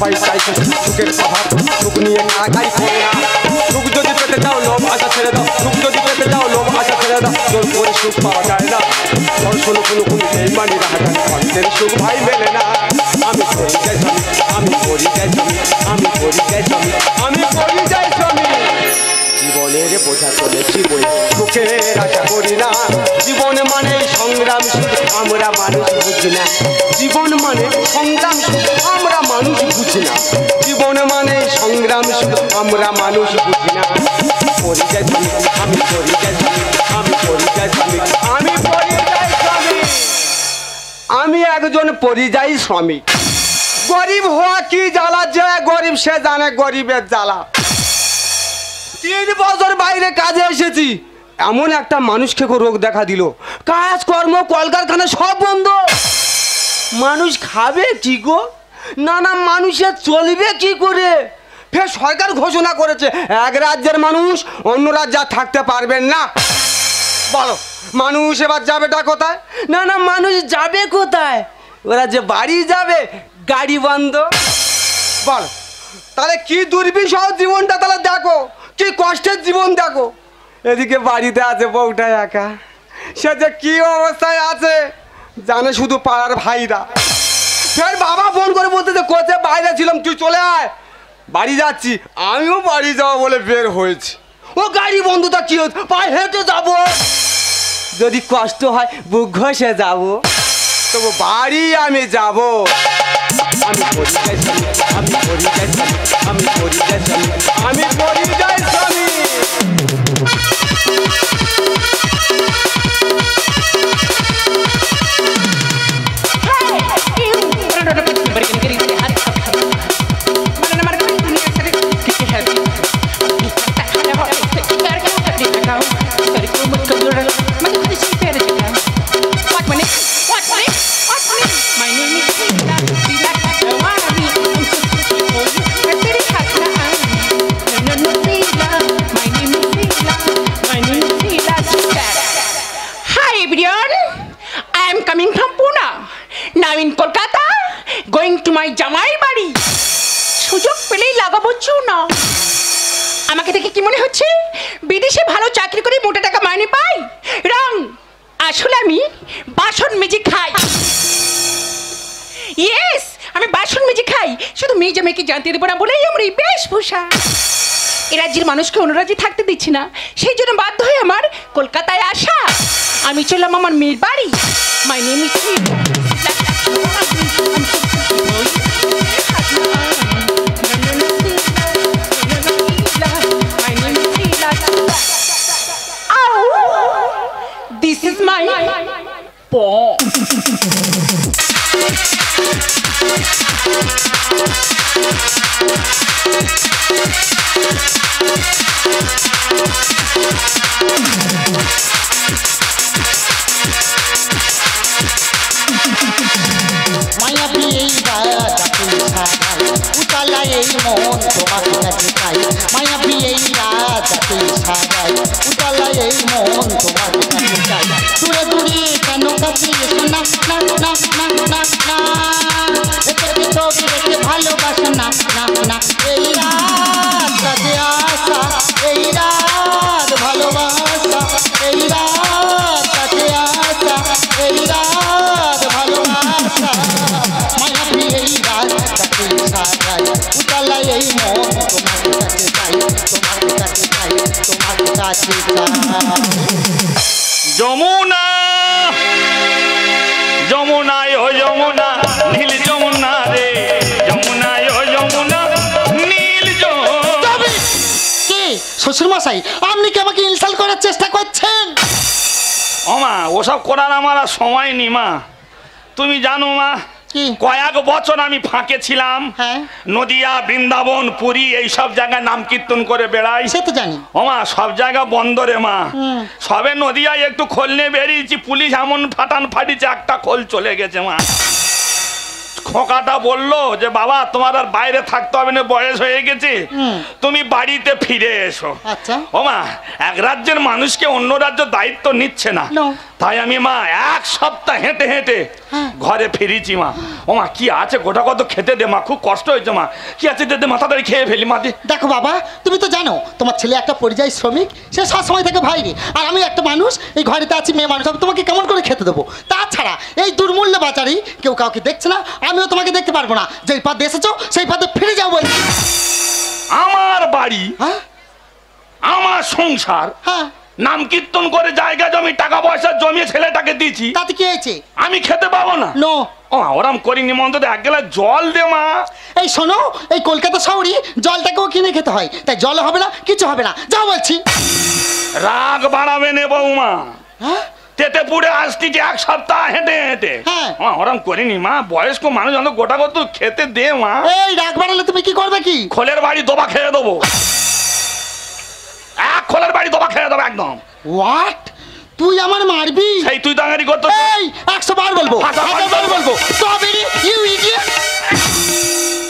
সবাই চাইছে সুখের প্রভাব, সুখ নিয়ে কারাকারি করো না। সুখ যদি পেতে চাও লোভ আশা ছেড়ে দাও, সুখ যদি পেতে চাও লোভ আশা ছেড়ে দাও, জোর করে সুখ পাওয়া যায় না। শোনো কোনো কোনো বেইমানি রাহাজানি অন্তের সুখ ভাই মেলে না। আমি পরিযায় স্বামী, আমি পরিযায় স্বামী, আমি পরিযায় স্বামী, আমি পরিযায় স্বামী। জীবনের বোঝা চলেছি বই সুখের আশা করি না। জীবন মানে সংগ্রাম শুধু আমরা মানুষ বুঝি না। জীবন মানে সংগ্রাম শুধু আমরা মানুষ বুঝি না। জীবন মানে সংগ্রাম শুধু আমরা মানুষ বুঝি না। পরিযায় স্বামী, আমি পরিযায় স্বামী, আমি পরিযায় স্বামী, আমি পরিযায় স্বামী। আমি একজন পরিযায়ী শ্রমিক। গরিব হওয়া কি জ্বালা, যে গরিব সে জানে গরিবের জ্বালা। 3 বছর বাইরে কাজে এসেছি, এমন একটা মানুষকে রোগ দেখা দিল, কাজকর্ম কলকারখানা সব বন্ধ। মানুষ খাবে কি গো? না না, মানুষের চলবে কি করে? ফের সরকার ঘোষণা করেছে এক রাজ্যের মানুষ অন্য রাজ্যে থাকতে পারবেন না। বলো মানুষ এবার যাবেটা কোথায়? না না, মানুষ যাবে কোথায়? ওরা যে বাড়ি যাবে, গাড়ি বন্ধ। বলো তাহলে কি দুর্বিষহ জীবনটা, তাহলে দেখো কি কষ্টের জীবন দেখো। এদিকে বাড়িতে আছে বউটা একা, সে যে কি অবস্থায় আছে জানে শুধু পাড়ার ভাইরা। ফের বাবা ফোন করে বলতে যে কোচে বাইরে ছিলাম, তুই চলে আয়, বাড়ি যাচ্ছি। আমিও বাড়ি যাবো বলে বের হয়েছি। ও গাড়ি বন্ধুটা কি হচ্ছে, পায়ে হেঁটে যাবো, যদি কষ্ট হয় বুক ঘষে যাবো, তবু বাড়ি আমি যাবো। আমি পরিযায় স্বামী, আমি পরিযায় স্বামী, আমি পরিযায় স্বামী, আমি পরিযায় স্বামী। জামাই বাড়ি সুযোগ পেলেই লাগাবো চুনা। আমাকে দেখে কি মনে হচ্ছে বিদেশে ভালো চাকরি করে মোটা টাকা মাইনে পাই? রং, আসলে আমি বাসন মেজে খাই। ইয়েস, আমি বাসন মেজে খাই, শুধু মেজে মেয়েকে জানতে দেবো না বলেই আমার এই বেশভূষা। এ রাজ্যের মানুষকে অন্য রাজ্যে থাকতে দিচ্ছি না, সেই জন্য বাধ্য হয়ে আমার কলকাতায় আসা। আমি চললাম আমার মেয়ের বাড়ি। মাই name is This is my paw. মায়া পিয়ে উতলা এই মন তোমাকে কাছে চাই। মায়া পিয়ে সারাই উতলা এই মন তোমাকে কাছে চাই। দূরে দূরে কেন কাছে এসো না, না না না না না, এতে ছবি রেখে ভালোবাসো না, না না। এই রাত কাছে আসা, এই রাত ভালোবাসা, এই রাত কাছে আসা, এই রাত ভালোবাসা। মায়া পিয়ে সারাই উতলা এই মন তোমাকে কাছে চাই, তোমাকে কাছে চাই, তোমাকে কাছে চাই। যমুনা যমুনায় ও যমুনা নীল যমুনা রে, যমুনায় ও যমুনা নীল যমুনা। কি শ্বশুর মশাই, আপনি কি আমাকে ইনসাল্ট করার চেষ্টা করছেন? ও মা, ওসব করার আমার আর সময় নেই মা। তুমি জানো মা, কয়েক বছর আমি ফাঁকে ছিলাম, নদিয়া, বৃন্দাবন, পুরী এইসব জায়গায় নাম কীর্তন করে বেড়াই। সে তো জানি। ও মা, সব জায়গা বন্ধ রে মা। সবে নদিয়ায় একটু খোল নিয়ে বেরিয়েছি, পুলিশ এমন ফাটান ফাটিছে, একটা খোল চলে গেছে মা। খোকাটা বললো যে বাবা তোমার আর বাইরে থাকতে হবে না, বয়স হয়ে গেছে, তুমি বাড়িতে ফিরে এসো। আচ্ছা। ও মা, এক রাজ্যের মানুষকে অন্য রাজ্য দায়িত্ব নিচ্ছে না, তাই আমি মা এক সপ্তাহ হেঁটে হেঁটে ঘরে ফিরেছি মা। ও মা কি আছে গোটা কত খেতে দে মা, খুব কষ্ট হয়েছে মা। কি আছে দে মাথা ধরে খেয়ে ফেলি মা দে। দেখো বাবা, তুমি তো জানো তোমার ছেলে একটা পরিযায়ী শ্রমিক, সে সবসময় থেকে বাইরে, আর আমি একটা মানুষ এই ঘরেতে আছি, মেয়ে মানুষ, আমি তোমাকে কেমন করে খেতে দেবো? তাছাড়া এই দুর্মূল্য বাজারে কেউ কাউকে দেখছে না, আমিও তোমাকে দেখতে পারবো না। যেই পথে এসেছো সেই পথে ফিরে যাও বলছি। আমার বাড়ি, হ্যাঁ আমার সংসার, হ্যাঁ, নাম কীর্তন করে জায়গা জমি টাকা পয়সা জমিয়ে ছেলেটাকে দিয়েছি, তাতে কি হয়েছে? আমি খেতে পাবো না? নো, ও ওরম করিনি মন্দ, এক গ্লাস জল দে মা। এই শোনো, এই কলকাতা শহরে জলটাকেও কিনে খেতে হয়, তাই জল হবে না, কিছু হবে না, যাও বলছি। রাগ বাড়াবে নে বৌমা, হ্যাঁ তেতে পুড়ে আসছি যে এক সপ্তাহ হেঁটে হেঁটে। হ্যাঁ। ওরম করিনি মা, বয়স্ক মানুষ অন্ত গোটা কত খেতে দে মা। এই রাগ বাড়ালে তুমি কি করবে? কি খোলের বাড়ি দোবা খেয়ে দেবো, এক খোলের বাড়ি দোবা খেয়ে দেবো একদম। হোয়াট? তুই আমার মারবি? সেই তুই দাঙ্গারি করতো। এই 100 বার বলবো, 1000 বার বলবো, তবে ইউ ইডিয়েট।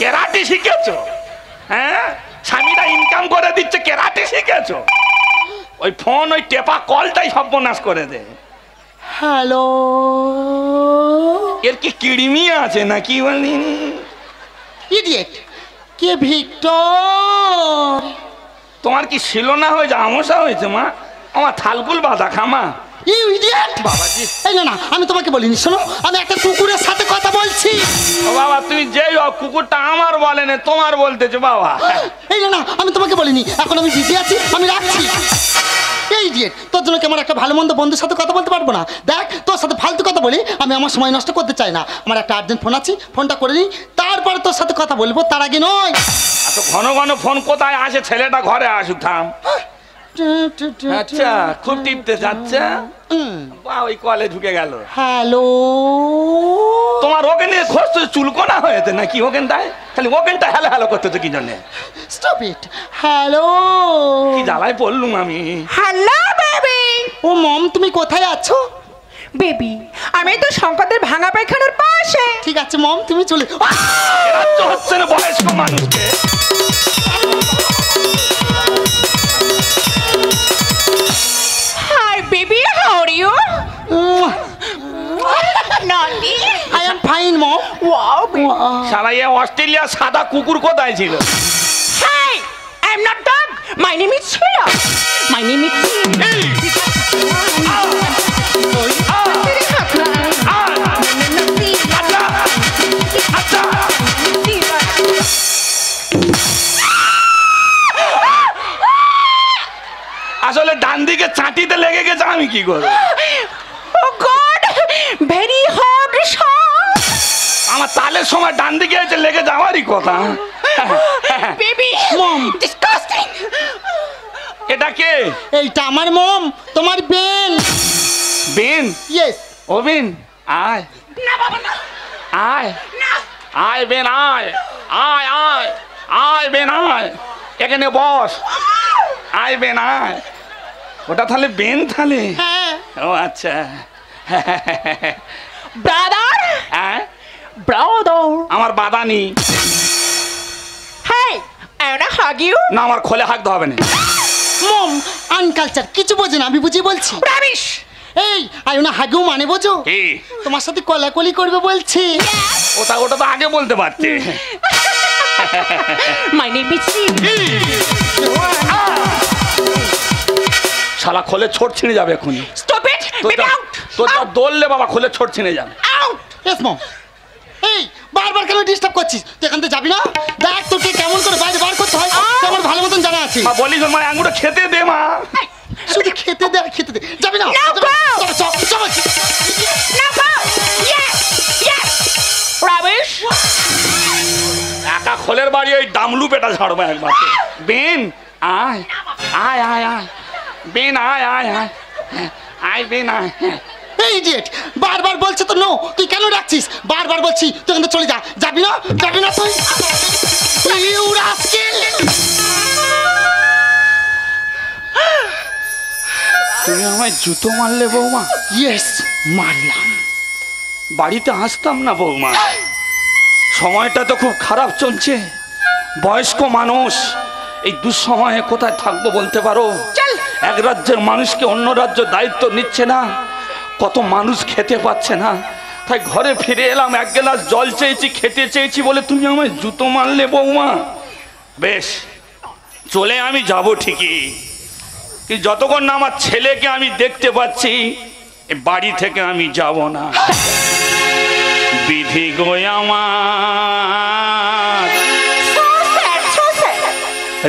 কেরাটে শিখেছো? হ্যাঁ, স্বামীরা ইনকাম করে দিচ্ছে, কেরাটে শিখেছো? ওই ফোন, ওই টেপা কলটাই সর্বনাশ করে দে। হ্যালো, এর কি কিড়িমি আছে নাকি বলি? ইডিয়েট। কে ভিক্টর? তোমার কি ছিল না হয়েছে, আমসা হয়েছে মা? আমার থালকুল বাঁধা খামা। You idiot. বাবাজি, এই না, আমি তোমাকে বলিনি, শোনো, আমি একটা কুকুরের সাথে কথা বলছি। ও বাবা, তুমি যেই হোক, কুকুরটা আমার বলে না, তোমার বলতেছে বাবা। এই না, আমি তোমাকে বলিনি, এখন আমি বিজি আছি, আমি রাখছি। এই ইডিয়েট, তোর জন্য কি আমার একটা ভালো মন্দ বন্ধুর সাথে কথা বলতে পারবো না? দেখ, তোর সাথে ফালতু কথা বলি, আমি আমার সময় নষ্ট করতে চাই না। আমার একটা আর্জেন্ট ফোন আছে, ফোনটা করে নিই, তারপরে তোর সাথে কথা বলবো, তার আগে নয়। এত ঘন ঘন ফোন কোথায় আসে? ছেলেটা ঘরে আসুক, থাম। আচ্ছা, খুব টিপতে যাচ্ছে, বা ওই কলে ঢুকে গেল। হ্যালো, তোমার ওখানে খোঁজ চুলকোনা হয়েছে নাকি? ওখানটায় খালি ওখানটা হ্যালো হ্যালো করতেছে কি জন্যে? Stop it. হ্যালো, কি জ্বালায় পড়লুম আমি। Hello baby. ও মম, তুমি কোথায় আছো? বেবি, আমি তো শঙ্করদের ভাঙা পায়খানার পাশে। ঠিক আছে মম, তুমি চলে। রাজ্য হচ্ছে না বয়স্ক মানুষকে। Hi baby, how are you? Naughty. I am fine mom. Wow baby. সারা এ অস্ট্রেলিয়া সাদা কুকুর কোথায় ছিল? Hi, I am not dog, my name is Shila. My name is আসলে ডান দিকে চাটিতে লেগে গেছে, আমি কি করব? Oh god, very hot shot. আমার তালের সময় ডান দিকে এসে লেগে যাওয়ারই কথা। Baby, mom, disgusting. এটা কে? এইটা আমার মম, তোমার বেন। বেন? ইয়েস। ও বেন, আয় না বাবা না, আয় না। আয় বেন, আয় আয় আয় আয় বেন, আয় এখানে বস। আয় বেন, আয়। ওটা তাহলে বেন তাহলে? হ্যাঁ। ও আচ্ছা। ব্রাদার, হ্যাঁ, ব্রাদার। আমার বাদানি। Hi, I want to hug you. না, আমার খোলে হাঁকতে হবে না। মম, আনকালচার, কিছু বোঝে না, আমি বুঝিয়ে বলছি। রাবিশ। এই আয়ুনা হাগেও মানে বোঝো? কি? তোমার সাথে কলাকলি করবে বলছি। ওটা ওটা তো আগে বলতে পারতে। মাই নেম ইজ শালা খোলে ছোট ছিঁড়ে যাবে এখনই। Stop it, baby out. তোর যা দৌড়লে বাবা খোলে ছোট ছিঁড়ে যাবে। আউট। Yes mom. এই বারবার কেন ডিস্টার্ব করছিস? তুই এখান থেকে যাবি না? দেখ তোকে কেমন করে বাইরে বার করতে হয় আমার ভালো মতন জানা আছে। মা বলিস মা আঙুরটা খেতে দে মা। শুধু খেতে দে আর খেতে দে। যাবি না? Now যাবি না? go! চল, চল, চল। Now go. Yes, yes. Ravish. একা খোলের বাড়ি ওই ডামলু পেটা ছাড়বো একবার। বেন, আয় আয় আয় আয় বেন, আয় আয় আয় আয় বেন, আয়। এই ইডিয়েট, বারবার বলছে তো নো, তুই কেন ডাকছিস? বারবার বলছি তুই এখান থেকে চলে যা। যাবি না? যাবি না তুই? You rascal! তুমি আমায় জুতো মারলে বৌমা? ইয়েস, মারলাম। বাড়িতে আসতাম না বৌমা, সময়টা তো খুব খারাপ চলছে। বয়স্ক মানুষ, এই দুঃসময়ে কোথায় থাকবো বলতে পারো? এক রাজ্যের মানুষকে অন্য রাজ্য দায়িত্ব নিচ্ছে না, কত মানুষ খেতে পাচ্ছে না, তাই ঘরে ফিরে এলাম। এক গ্লাস জল চেয়েছি, খেতে চেয়েছি বলে তুমি আমায় জুতো মারলে বৌমা। বেশ, চলে আমি যাব ঠিকই, কিন্তু যতক্ষণ না আমার ছেলেকে আমি দেখতে পাচ্ছি এ বাড়ি থেকে আমি যাব না। বিধি গো আমার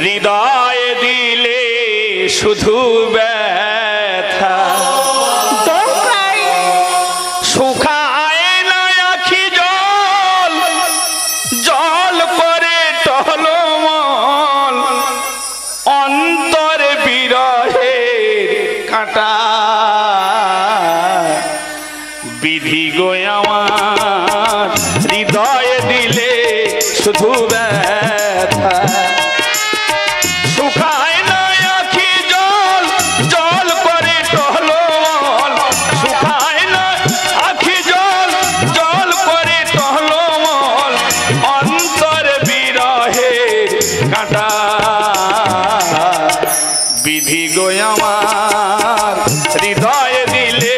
হৃদয় দিলে শুধু ব্যথা, শুকায় না আখি জল, জল করে টলমল, অন্তরে বিরহের কাঁটা। বিধি গো আমার হৃদয় দিলে শুধু ব্যথা, শুকায় না আখি জল, জল করে টহলমল, শুকায় না আখি জল, জল করে টহলমল, অন্তর বিরহের কাঁটা। বিধি গো আমার হৃদয় দিলে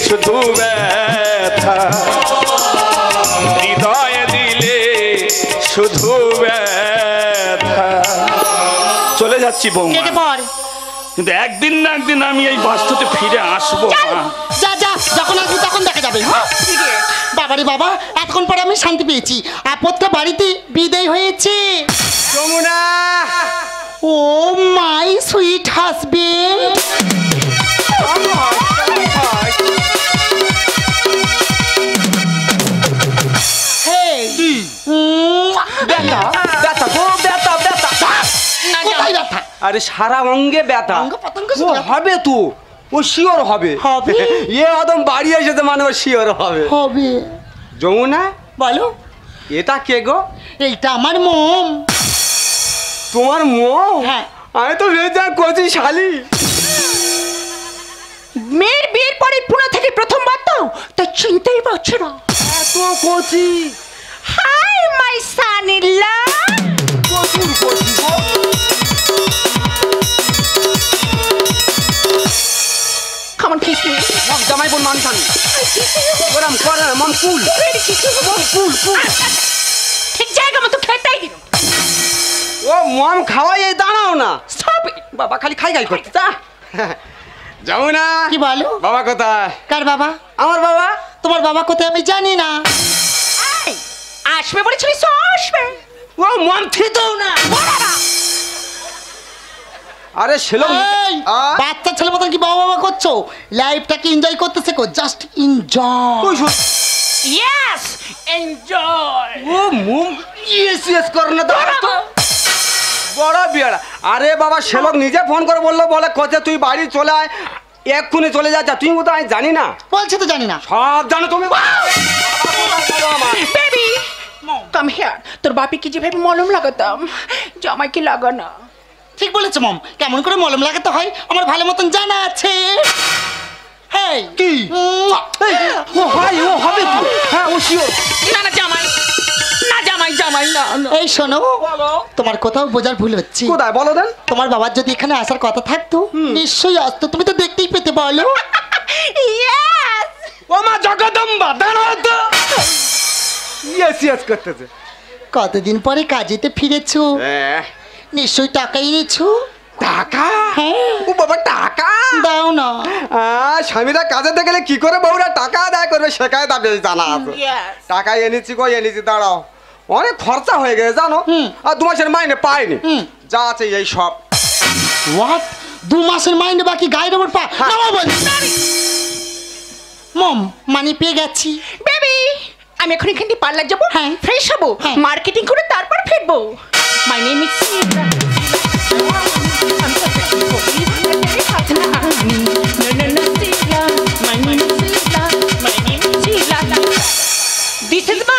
শুধু ব্যথা, হৃদয় দিলে শুধু ব্যথা। চলে যাচ্ছি বৌমা, কিন্তু একদিন না একদিন আমি এই বাস্তুতে ফিরে আসবো। যা যা, যখন আসবি তখন দেখা যাবে। বাবারে বাবা, এতক্ষণ পরে আমি শান্তি পেয়েছি। আপদটা বাড়িতে বিদায় হয়েছে। যমুনা, ও মাই সুইট হাজবেন্ড। ব্যথা ব্যথা গো, ব্যথা ব্যথা। কোথায় ব্যথা? আরে সারা অঙ্গে ব্যথা। অঙ্গ পতঙ্গ ও হবে তো, ও শিওর হবে। হবে? এ একদম বাড়ি এসে মানে ও শিওর হবে। হবে। যমুনা, বলো। এটা কে গো? এইটা আমার মম। তোমার মম? হ্যাঁ। আমি তো বেজার করছি শালি। মেয়ের বিয়ের পরে পুনা থেকে প্রথমবার তো, তাই চিনতেই পারছে না। এত কচি, hi my San in law. প্রচুর কচি গো। Come on kiss me. Mom জামাই বোন মানুষ আমি। ওরম করে না, মম কুল। মম কুল কুল। ঠিক জায়গা মতো খেতেই দিন। ও মম খাওয়াই, এই দাঁড়াও না। Stop it. বাবা খালি খাই খাই করতে তা। যমুনা, কি বলো? বাবা কোথায়? কার বাবা? আমার বাবা। তোমার বাবা কোথায় আমি জানি না। আসবে বলেছিলি, সো আসবে। ও মম থিতো না। আরে ছেলে, এই, বাচ্চা ছেলে মতন কি বাবা বাবা করছো? লাইফটাকে এনজয় করতে শেখো, জাস্ট এনজয়। Yes, enjoy. ও মুম ইয়েস ইয়েস কর না তো। বড় বিয়ারা। আরে বাবা ছেলক নিজে ফোন করে বললো, বলে কোথায় তুই বাড়ি চলে আয়, এক্ষুনি চলে যাচ্ছে। তুই তো আমি জানি না। বলছি তো জানি না। সব জানো তুমি। Baby come here. তোর বাপিকে যেভাবে মলম লাগাতাম, জামাইকে লাগানা। ঠিক বলেছো মম, কেমন করে মলম লাগাতে হয় আমার ভালো মতন জানা আছে। হেই কি? ও ভাই, ও হবে তো। হ্যাঁ ও শিওর। না না জামাই, না জামাই, জামাই না। এই শোনো, তোমার কোথাও বোঝার ভুল হচ্ছে। কোথায় বলো দেন? তোমার বাবার যদি এখানে আসার কথা থাকতো নিশ্চয়ই আসতো, তুমি তো দেখতেই পেতে। বলো। ইয়েস। ও মা জগদম্বা, দাঁড়াও তো। ইয়েস ইয়েস করতেছে। কতদিন পরে কাজেতে ফিরেছো, হ্যাঁ। নিশ্চয়ই টাকা এনেছো। টাকা? হ্যাঁ। ও বাবা টাকা দাও না। স্বামীরা কাজে গেলে কি করে বউরা টাকা আদায় করবে সেটাই তা বেশ জানা আছে। টাকা এনেছি গো, এনেছি। দাঁড়াও, অনেক খরচা হয়ে গেছে জানো। আর 2 মাসের মাইনে পাইনি। যা আছে এই সব। হোয়াট? 2 মাসের মাইনে বাকি, গায়ের ওপর পা নামা বলি। মম, মানি পেয়ে গেছি। বেবি আমি এখন এখান থেকে পার্লার যাবো, হ্যাঁ। ফ্রেশ হবো, হ্যাঁ। মার্কেটিং করে তারপর ফিরবো। My name is this is my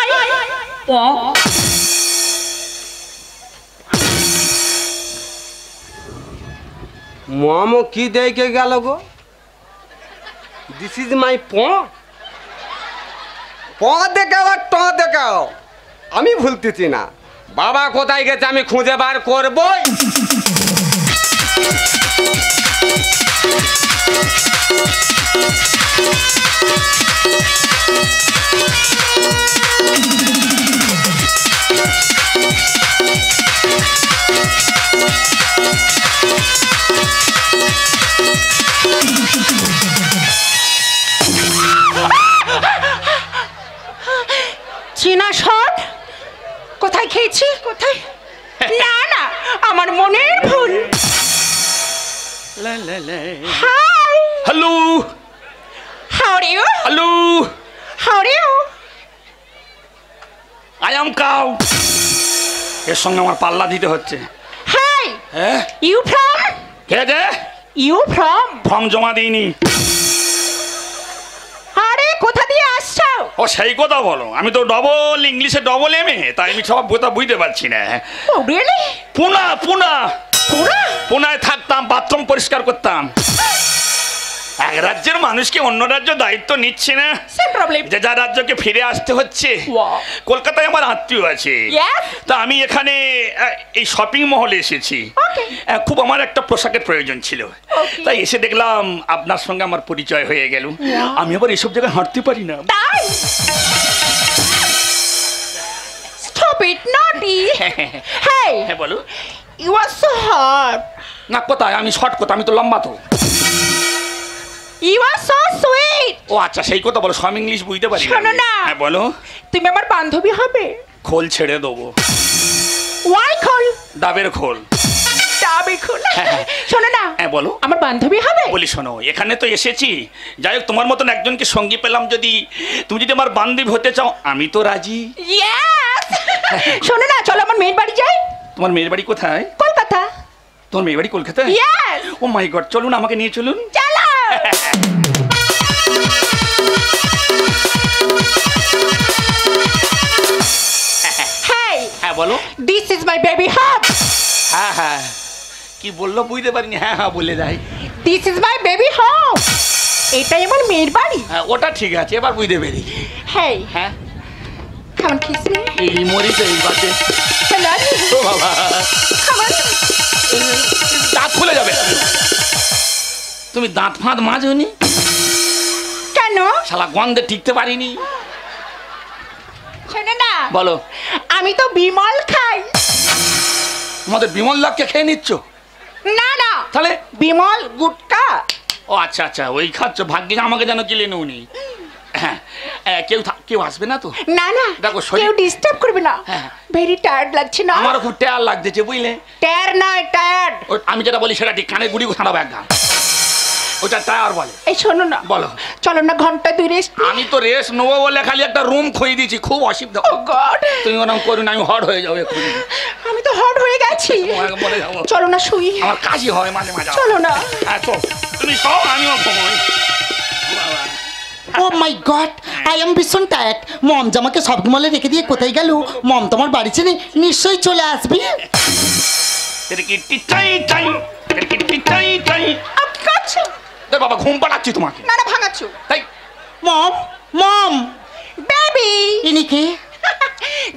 মামো কি দেখে গেল গো? দিস ইজ মাই দেখাও আর দেখাও, আমি ভুলতেছি না। বাবা কোথায় গেছে আমি খুঁজে বার করবই। চীনা শট কোথায় খেয়েছি কোথায়? না না, আমার মনের ভুল। Hi, hello how are you? Hello how are you? I am cow. এর সঙ্গে আমার পাল্লা দিতে হচ্ছে। হাই, হ্যাঁ ইউ ফ্রম? কে আছে? You from? ফর্ম জমা দিইনি। আরে কোথা দিয়ে আসছো? ও সেই কথা বলো, আমি তো ডবল ইংলিশে ডবল এমএ, তাই আমি সব কথা বুঝতে পারছি না। ও রিয়েলি? পুনা পুনা পুরা? পুনায় থাকতাম, বাথরুম পরিষ্কার করতাম। এক রাজ্যের মানুষকে অন্য রাজ্য দায়িত্ব নিচ্ছে না, সেম প্রবলেম। যে যার রাজ্যকে ফিরে আসতে হচ্ছে। Wow. কলকাতায় আমার আত্মীয় আছে, Yes? তা আমি এখানে এই শপিং মহলে এসেছি। Okay. খুব আমার একটা পোশাকের প্রয়োজন ছিল, Okay. তাই এসে দেখলাম আপনার সঙ্গে আমার পরিচয় হয়ে গেল। আমি আবার এসব জায়গায় হাঁটতে পারি না। তাই? Stop it, naughty. Hey, হ্যাঁ বলো। you are so hot. না কোথায়, আমি শর্ট কথা, আমি তো লম্বা তো। You are so sweet. ও আচ্ছা সেই কথা বলো, সব ইংলিশ বুঝতে পারি শোনো না। হ্যাঁ বলো। তুমি আমার বান্ধবী হবে? খোল ছেড়ে দেবো। Why খোল? ডাবের খোল। ডাবে খোল? হ্যাঁ। শোনো না। হ্যাঁ বলো। আমার বান্ধবী হবে? বলি শোনো, এখানে তো এসেছি, যাই হোক তোমার মতন একজনকে সঙ্গী পেলাম, যদি তুমি যদি আমার বান্ধবী হতে চাও আমি তো রাজি। Yes. শোনো না, চলো আমার মেয়ের বাড়ি যাই। তোমার মেয়ের বাড়ি কোথায়? কলকাতা। তোমার মেয়ের বাড়ি কলকাতায়? Yes. ও মাই গড, চলুন আমাকে নিয়ে চলুন। চলো। Hey, হ্যাঁ বলো। this is my baby home. হ্যাঁ হ্যাঁ কি বললো বুঝতে পারিনি। হ্যাঁ হ্যাঁ বলে দেয়। This is my baby home. এটাই আমার মেয়ের বাড়ি। হ্যাঁ ওটা ঠিক আছে, এবার বুঝতে পেরেছি। Hey, হ্যাঁ come on, kiss me. এই মরিচ এই বাতে। Come on. ও বাবা, Come on. দাঁত খুলে যাবে। তুমি দাঁত ফাঁত মাজনি? কেন? শালা গন্ধে টিকতে পারিনি। শোনো না, বলো। আমি তো বিমল খাই। আমাদের বিমল লাখকে খেয়ে নিচ্ছ? না না, তাহলে বিমল গুটকা। ও আচ্ছা আচ্ছা, ওই খাচ্ছ। ভাগ্যে আমাকে যেন গিলে নেউনি। হ্যাঁ কেউ আসবে না তো? না না, দেখো, শরীর- কেউ ডিস্টার্ব করবে না। হ্যাঁ। ভেরি টায়ার্ড লাগছে না? আমারও খুব টায়ার লাগতেছে বুঝলে। টায়ার নয়, টায়ার্ড। আমি যেটা বলি সেটা ঠিক, কানে গুড়ি ছাড়াবো একদম। ওটা টায়ার বলে। এই শোনো না, বলো। চলো না ঘন্টা দুই রেস্ট। আমি তো রেস্ট নেবো বলে খালি একটা রুম খুঁজে দিয়েছি, খুব অসুবিধা। ও গড, তুমি ওরকম করুন, আমি হট হয়ে যাবো এক্ষুনি। আমি তো হট হয়ে গেছি। তোমাকে বলে যাবো। চলো না শুই। আমার কাশি হয় মাঝে মাঝে। চলো না। হ্যাঁ চল, তুমি সব আমিও ঘুমোই। ও মাই গড, আই এম ভীষণ টায়ার্ড। মম জামাকে শপিং মলে রেখে দিয়ে কোথায় গেল? মম তোমার বাড়ি চেনে, নিশ্চয়ই চলে আসবি। বাবা ঘুম পাড়াচ্ছি তোমাকে। না না, ভাঙাচ্ছো। তাই মম মম, বেবি, ইনি কে?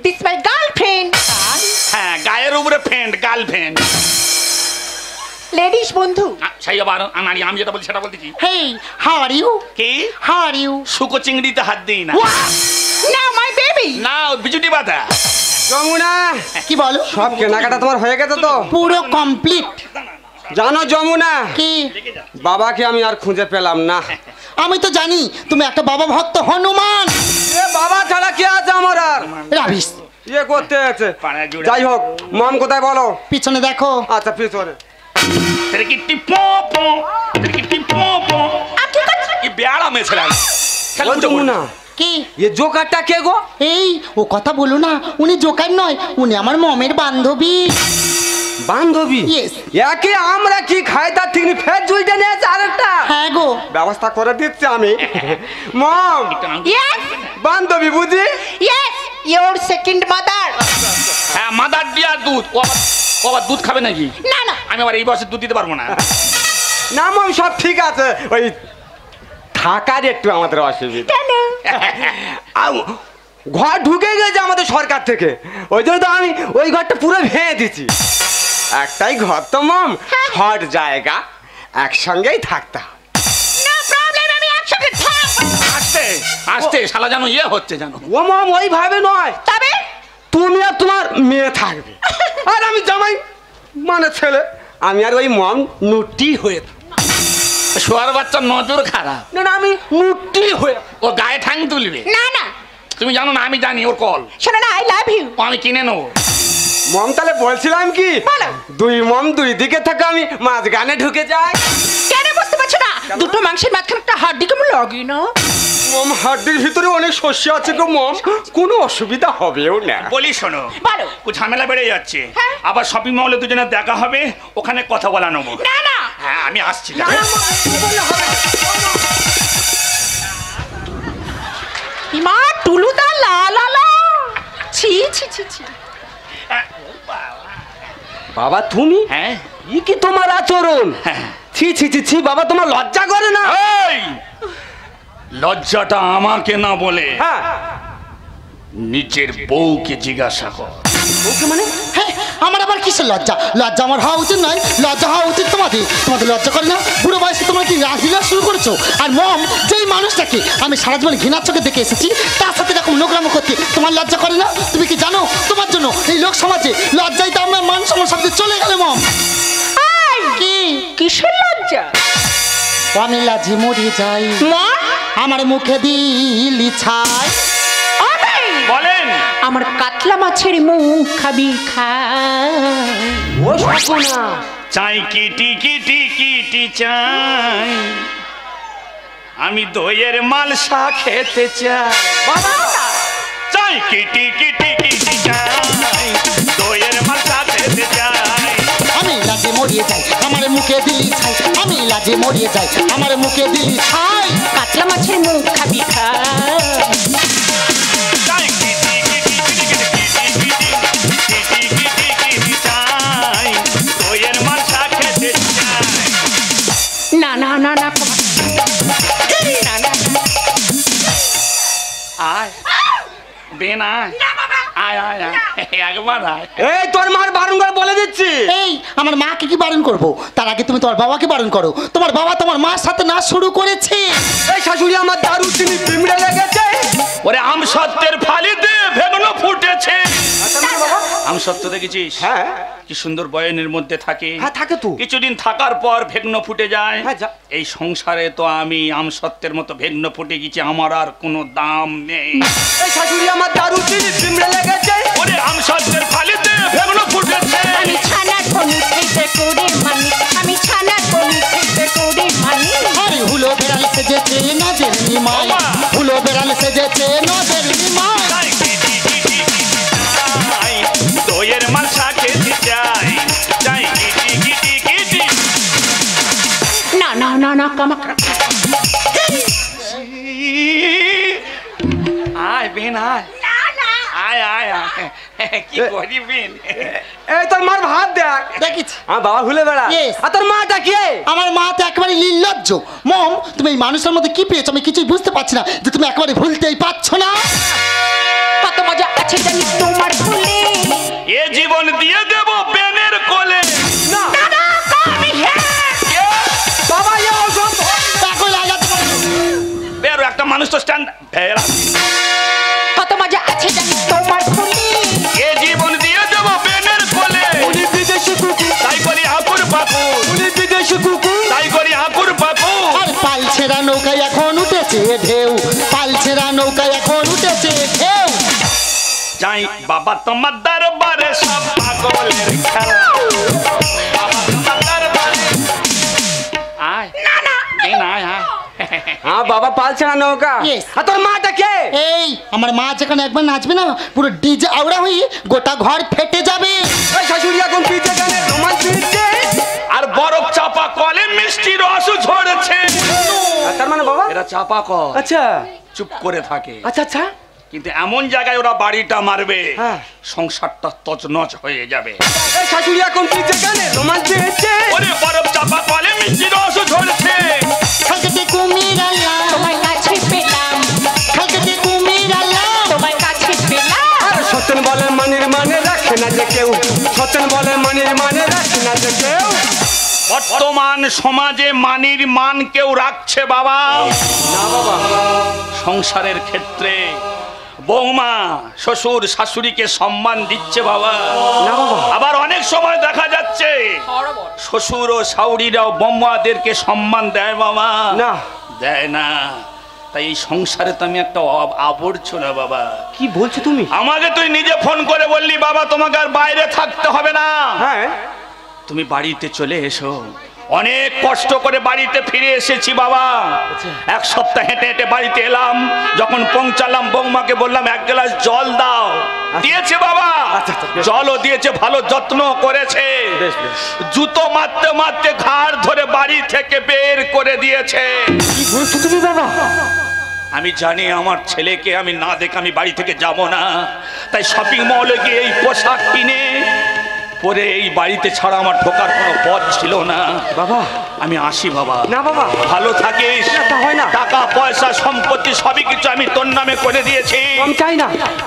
This my girlfriend. হ্যাঁ গায়ের উপরে ফ্রেন্ড, গার্লফ্রেন্ড। লেডিস বন্ধু। সেই আবার আমি যেটা বলি সেটা বলতেছি। হেই, হাউ আর ইউ? কি হাউ আর ইউ? শুকো চিংড়িতে হাত দিই না। না মাই বেবি। না বিজুটি বাধা। যমুনা, কি বলো? সব কেনাকাটা তোমার হয়ে গেছে তো? পুরো কমপ্লিট। জানো যমুনা, কি? বাবাকে আমি আর খুঁজে পেলাম না। আমি তো জানি তুমি একটা বাবা ভক্ত হনুমান। এ বাবা ছাড়া কি আছে আমার আর? রাবিশ, ইয়ে করতে আছে। পাড়ায় জুড়ে। যাই হোক, মম কোথায় বলো? পিছনে দেখো। আচ্ছা পিছনে। কি বেড়া মেছেলাম। ও যমুনা, কি? এ জোকারটা কে গো? এই ও কথা বলো না, উনি জোকার নয়, উনি আমার মমের বান্ধবী। বান্ধবী? Yes. একে আমরা কি খাই তার ঠিক নেই, ফের জুইটা নিয়েছে আরেকটা। হ্যাঁ গো, ব্যবস্থা করে দিচ্ছি আমি। মম, ইয়েস বান্ধবী বুঝি? Yes, your second mother. হ্যাঁ মাদার দিয়া দুধ। ও আবার দুধ খাবে নাকি? না না, আমি আবার এই বয়সে দুধ দিতে পারবো না। না মম, সব ঠিক আছে, ওই থাকার একটু আমাদের অসুবিধা। কেন? ঘর ঢুকে গেছে আমাদের সরকার থেকে, ওই জন্য তো আমি ওই ঘরটা পুরো ভেঙে দিচ্ছি। একটাই ঘর তো মম, হট জায়গা, একসঙ্গেই থাকতে হবে। নো প্রবলেম, আমি একসাথে থাকবো। আসতে শালা জানো ইয়ে হচ্ছে জানো। ও মম ওইভাবে নয়, তবে তুমি আর তোমার মেয়ে থাকবে আর আমি জামাই মানে ছেলে, আমি আর ওই মম নুটি হয়ে থাকবো। শোয়ার বাচ্চার নজর খারাপ, না না আমি নুটি হয়ে ও গায়ে ঠাং তুলবে। না না, তুমি জানো না আমি জানি ওর কল, শোনো না, আই লাভ ইউ। ও আমি কিনে নেবো। মম তাহলে বলছিলাম কি, বলো। দুই মম দুই দিকে থাকে, আমি মাঝখানে ঢুকে যাই। কেন বুঝতে পারছো না? দুটো মাংসের মাঝখানে একটা হাড্ডি কেমন লাগে না? মম হাড্ডির ভিতরে অনেক শস্য আছে গো মম, কোনো অসুবিধা হবেও না। বলি শোনো, বলো। ও ঝামেলা বেড়ে যাচ্ছে, হ্যাঁ। আবার শপিং মলে দুজনে দেখা হবে, ওখানে কথা বলা নেবো। না না, হ্যাঁ আমি আসছি। না, না, মম, এই বললে হবে না। ইমা টুলুদা লা লা লা, ছি ছি ছি ছি। বাবা তুমি, হ্যাঁ ই কি তোমার আচরণ? হ্যাঁ। ছি ছি ছি ছি, বাবা তোমার লজ্জা করে না? এই, লজ্জাটা আমাকে না বলে হ্যাঁ নিজের বউকে জিজ্ঞাসা কর। ওকে মানে হ্যাঁ, আমার আবার কিসের লজ্জা? লজ্জা আমার হওয়া উচিত নয়, লজ্জা হওয়া উচিত তোমাদের। তোমাদের লজ্জা করে না? বুড়ো বয়সে তোমরা কি রাসলীলা শুরু করেছো? আর মম, যেই মানুষটাকে আমি সারা জীবন ঘৃণার চোখে দেখে এসেছি, তার সাথে এরকম নোংরামো করতে তোমার লজ্জা করে না? তুমি কি জানো তোমার জন্য এই লোক সমাজে লজ্জায় তো আমার মান সম্মান সব দিয়ে চলে গেলে মম। আই কি কিসের লজ্জা? আমি লাজি মরে যাই, মা আমার মুখে দিলি ছাই। আরে বলেন। আমার কাতলা মাছের মুখ খাবি খা। ও সপনা চাই কিটি কিটি কিটি চাই, আমি দইয়ের মালসা খেতে চাই। বাবা চাই কিটি কিটি কিটি চাই, দইয়ের মালসা খেতে চাই। আমি লাজে মরিয়ে যাই, আমার মুখে দিলি ছাই। আমি লাজে মরিয়ে যাই, আমার মুখে দিলি ছাই। কাতলা মাছের মুখ খাবি খা। চাই Kitty Kitty Kitty Kitty Kitty Kitty Kitty চাই, দইয়ের মালসা খেতে চাই। না না না না না না। আয় বেন আয়, আয় আয় আয়, একবার আয়। এই তোর মার বারংবার বলে দিচ্ছি। এই আমার মাকে কি বারণ করবো? তার আগে তুমি তোমার বাবাকে বারণ করো। তোমার বাবা তোমার মার সাথে নাচ শুরু করেছে। এই শাশুড়ি আমার দারু চিনি পিমড়ে লেগেছে। ওরে আম সত্যের ফালিতে ভেগনো ফুটেছে। আচ্ছা মানে বাবা, আম সত্য দেখেছিস? হ্যাঁ কি সুন্দর বয়নের মধ্যে থাকে। হ্যাঁ থাকে তো। কিছুদিন থাকার পর ভেগ্ন ফুটে যায়। হ্যাঁ, যা। এই সংসারে তো আমি আম সত্যের মতো ভেগ্ন ফুটে গেছি, আমার আর কোনো দাম নেই। এই শাশুড়ি আমার দারু চিনি পিমড়ে লেগেছে। ওরে আম সত্যের ফালিতে ভেগ্ন ফুটেছে। আমি ছানার পনির খেতে করে মানি, আমি ছানার পনির খেতে করে মানি। আরে হুলো বেড়াল সেজেছে নজর নিমাই, হুলো বেড়াল সেজেছে নজর নিমাই। চাই কিটি কিটি কিটি চাই, দইয়ের মালসা খেতে চাই। চাই কিটি কিটি কিটি। না না না না কামা। আয় বেন আয়, আয় আয় আয়, কি করি বেন? এই তোর মার ভাত দেখ। দেখিস আমার বাবা ভুলে বেড়া। Yes. আর তোর মাটা কে? আমার মা তো একেবারে নির্লজ্জ। মম, তুমি এই মানুষের মধ্যে কি পেয়েছো আমি কিছুই বুঝতে পারছি না, যে তুমি একেবারে ভুলতেই পারছো না। কত মজা আছে জানি তোমার ফুলে। এ জীবন দিয়ে দেব বেনের কোলে। না না না আমি হ্যাঁ। বাবা এ ওসব দেখো লাগাতে পারো। বেরো একটা মানুষ তো স্ট্যান্ড। কত মজা আছে জানি তোমার ফুলে। এ জীবন দিয়ে দেব বেনের কোলে। উনি বিদেশি কুকুর, তাই করি আকুর পাকু, উনি বিদেশি কুকুর। তাই করি আকুর পাকু। আর পাল ছেঁড়া নৌকায় এখন উঠেছে ঢেউ, পাল ছেঁড়া নৌকায় এখন উঠেছে ঢেউ। যাই বাবা তোমার দরবারে সব পাগলের খেলা। বাবা তোমার দরবারে আয়। না না বেন আয় আয়। হ্যাঁ বাবা পালছে না নৌকা। Yes. আর তোর মাটা কে? এই আমার মা যেখানে একবার নাচবে না, পুরো ডিজে আওড়া হয়ে গোটা ঘর ফেটে যাবে। এই শাশুড়ি এখন পিঠে গানে রোমান্স দিচ্ছে। আর বরফ চাপা কলে মিষ্টি রস ঝরেছে। তার মানে বাবা এরা চাপা কল আচ্ছা চুপ করে থাকে, আচ্ছা আচ্ছা। কিন্তু এমন জায়গায় ওরা বাড়িটা মারবে হ্যাঁ। সংসারটা তছনছ হয়ে যাবে। এই শাশুড়ি এখন পিঠে গানে রোমান্স দিচ্ছে। ওরে বরফ চাপা কলে মিষ্টি রস ঝরেছে। খালকেতে কুমির আল্লাহ, তোমার কাছে পেলাম, খালকেতে কুমির আল্লাহ। তোমার কাছে পেলাম। আর সত্যেন বলে মানির মানে রাখে না যে কেউ, সত্যেন বলে মানির মানে রাখে না যে কেউ। বর্তমান সমাজে মানির মান কেউ রাখছে বাবা? না বাবা। সংসারের ক্ষেত্রে বৌমা শ্বশুর শাশুড়িকে সম্মান দিচ্ছে বাবা। না বাবা। আবার অনেক সময় দেখা যাচ্ছে শ্বশুর ও শাশুড়িরাও বৌমাদেরকে সম্মান দেয় বাবা? না। দেয় না। তাই এই সংসারে তো আমি একটা আবর্জনা বাবা। কি বলছো তুমি? আমাকে তুই নিজে ফোন করে বললি বাবা তোমাকে আর বাইরে থাকতে হবে না, হ্যাঁ তুমি বাড়িতে চলে এসো। অনেক কষ্ট করে বাড়িতে ফিরে এসেছি বাবা। এক সপ্তাহ হেঁটে হেঁটে বাড়িতে এলাম, যখন পৌঁছালাম বৌমাকে বললাম এক গ্লাস জল দাও, দিয়েছে বাবা। জলও দিয়েছে, ভালো যত্ন করেছে। জুতো মারতে মারতে ঘাড় ধরে বাড়ি থেকে বের করে দিয়েছে। কি বলছো তুমি বাবা? আমি জানি আমার ছেলেকে আমি না দেখে আমি বাড়ি থেকে যাব না, তাই শপিং মলে গিয়ে এই পোশাক কিনে পরে এই বাড়িতে ছাড়া আমার ঢোকার কোনো পথ ছিল না বাবা। আমি আসি বাবা। না বাবা। ভালো থাকিস। তা হয় না। টাকা পয়সা সম্পত্তি সবই কিছু আমি তোর নামে করে দিয়েছি। আমি চাই না।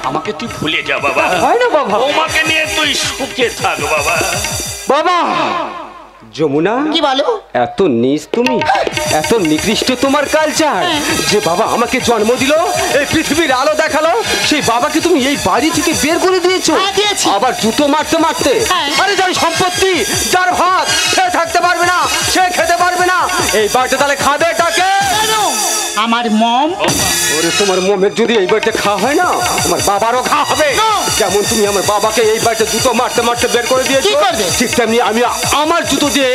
আমাকে তুই ভুলে যা বাবা। হয় না বাবা। বৌমাকে নিয়ে তুই সুখে থাক বাবা। বাবা। যমুনা, কি বলো? এত নীচ তুমি, এত নিকৃষ্ট তোমার কালচার যে বাবা আমাকে জন্ম দিল, এই পৃথিবীর আলো দেখালো, সেই বাবাকে তুমি এই বাড়ি থেকে বের করে দিয়েছো। হ্যাঁ, দিয়েছি। আবার জুতো মারতে মারতে। হ্যাঁ। আরে যার সম্পত্তি, যার ভাত, সে থাকতে পারবে না, সে খেতে পারবে না, এই বাড়িতে তাহলে খাবে টাকে? আমার মম। ওরে তোমার মমের যদি এই বাড়িতে খাওয়া হয় না, আমার বাবারও খাওয়া হবে। যেমন তুমি আমার বাবাকে এই বাড়িতে জুতো মারতে মারতে বের করে দিয়েছো, কি করবে? ঠিক তেমনি আমি আমার জুতো দিয়ে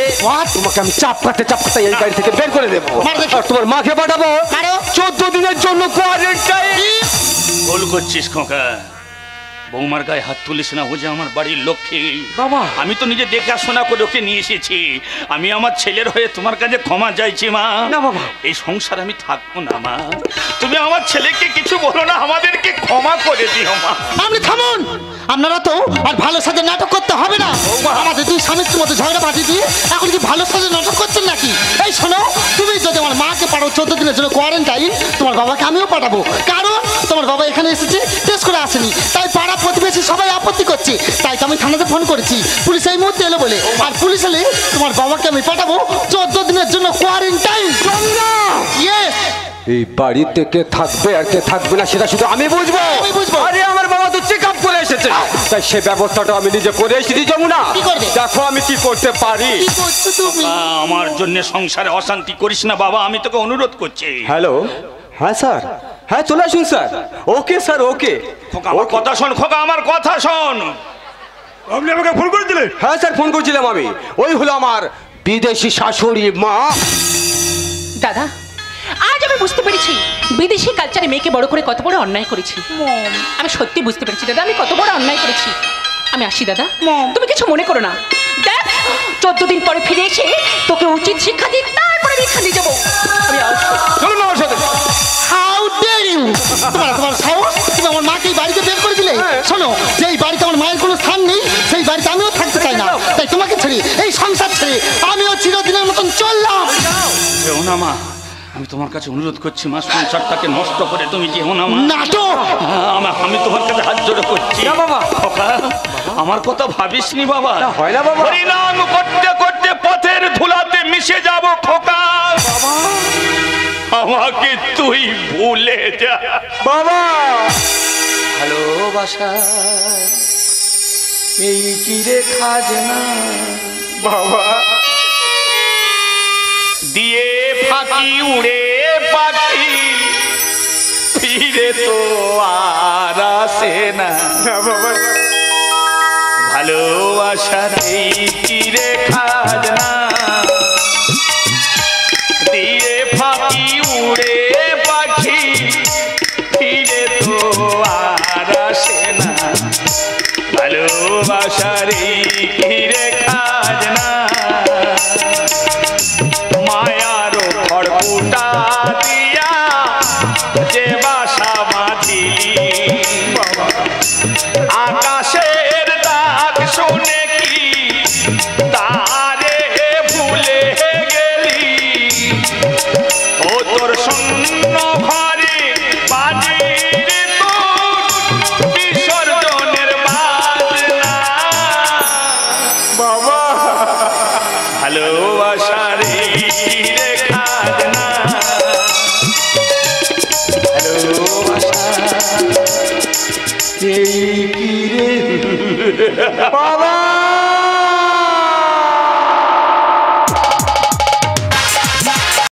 তোমাকে আমি চাপকাতে এই বাড়ি থেকে বের করে দেবো। আর তোমার মাকে পাঠাবো 14 দিনের জন্য কোয়ারেন্টাইন। ভুল করছিস খোকা, বৌমার গায়ে হাত তুলিস না। ও যে আমার বাড়ির লক্ষ্মী বাবা। আমি তো নিজে দেখাশোনা করে ওকে নিয়ে এসেছি। আমি আমার ছেলের হয়ে তোমার কাছে ক্ষমা চাইছি মা। না বাবা। এই সংসার আমি থাকবো না মা। তুমি আমার ছেলেকে কিছু বলো না, আমাদেরকে ক্ষমা করে দিও মা। আপনি থামুন। আপনারা তো আর ভালো সাজে নাটক করতে হবে না। আমাদের দুই স্বামীর মধ্যে ঝগড়া বাঁধি দিয়ে এখন কি ভালো সাজে নাটক করছেন নাকি? এই শোনো, তুমি যদি আমার মাকে পাঠাও 14 দিনের জন্য কোয়ারেন্টাইন, তোমার বাবাকে আমিও পাঠাবো। কারণ তোমার বাবা এখানে এসেছে, টেস্ট করে আসেনি, তাই পাড়া প্রতিবেশী সবাই আপত্তি করছে। তাই তো আমি থানাতে ফোন করেছি, পুলিশ এই মুহূর্তে এলো বলে। আর পুলিশ এলে তোমার বাবাকে আমি পাঠাবো 14 দিনের জন্য কোয়ারেন্টাইন। ইয়েস। এই বাড়িতে কে থাকবে আর কে থাকবে না সেটা শুধু আমি বুঝবো। আমি বুঝবো। আরে আমার বাবা তো চেক আপ করে এসেছে, তাই সে ব্যবস্থাটা আমি নিজে করে এসেছি। যমুনা, কি করবে? দেখো আমি কি করতে পারি। কি করছো তুমি? আমার জন্য সংসারে অশান্তি করিস না বাবা, আমি তোকে অনুরোধ করছি। হ্যালো। হ্যাঁ স্যার, হ্যাঁ চলে আসুন স্যার। ওকে স্যার, ওকে। খোকা আমার কথা শোন, খোকা আমার কথা শোন। আপনি আমাকে ফোন করেছিলেন? হ্যাঁ স্যার, ফোন করেছিলাম আমি। ওই হলো আমার বিদেশি শাশুড়ি মা। দাদা, আজ আমি বুঝতে পেরেছি বিদেশি কালচারে মেয়েকে বড় করে কত বড় অন্যায় করেছি। আমি সত্যি বুঝতে পেরেছি দাদা, আমি কত বড় অন্যায় করেছি। আমি আসি দাদা, তুমি কিছু মনে করো না। দেখ, 14 দিন পরে ফিরে এসে তোকে উচিত শিক্ষা দিই, তারপরে ভিক্ষা দিয়ে যাবো। আমি আসছি। চলুন আমার সাথে। How dare you! তোমার সাহস, তুমি আমার মাকে এই বাড়িতে বের করে দিলে। শোনো, যেই বাড়িতে আমার মায়ের কোনো স্থান নেই, সেই বাড়িতে আমিও থাকতে চাই না। তাই তোমাকে ছেড়ে, এই সংসার ছেড়ে আমিও চিরদিনের মতন চললাম। যেও না মা, আমি তোমার কাছে অনুরোধ করছি মা, সংসারটাকে নষ্ট করে তুমি যেও না মা। নাটক! আমি তোমার কাছে হাত জোড়ে করছি। না বাবা। খোকা, আমার কথা ভাবিসনি বাবা। হয় না বাবা। হরিনাম করতে করতে পথের ধুলাতে মিশে যাব খোকা। আমাকে তুই ভুলে যা বাবা। ভালোবাসা এই কি রে খাজনা বাবা। দিয়ে ফাঁকি উড়ে পাখি ফিরে তো আর আসে না। বাবা। ভালোবাসার এই কি রে খাজনা দিয়ে ফাঁকি উড়ে পাখি ফিরে তো আর আসে না। ভালোবাসার এই কি রে খাজনা মায়ারও খড়কুটা দিয়া যে বাসা বাঁধিলি আকাশের ডাক শুনে কি তারে ভুলে গেলি। ও তোর শূন্য ঘরে বাজির তোর বিসর্জনের বাজনা। বাবা। ভালোবাসার খাজনা ভালোবাসা এই কি রে বাবা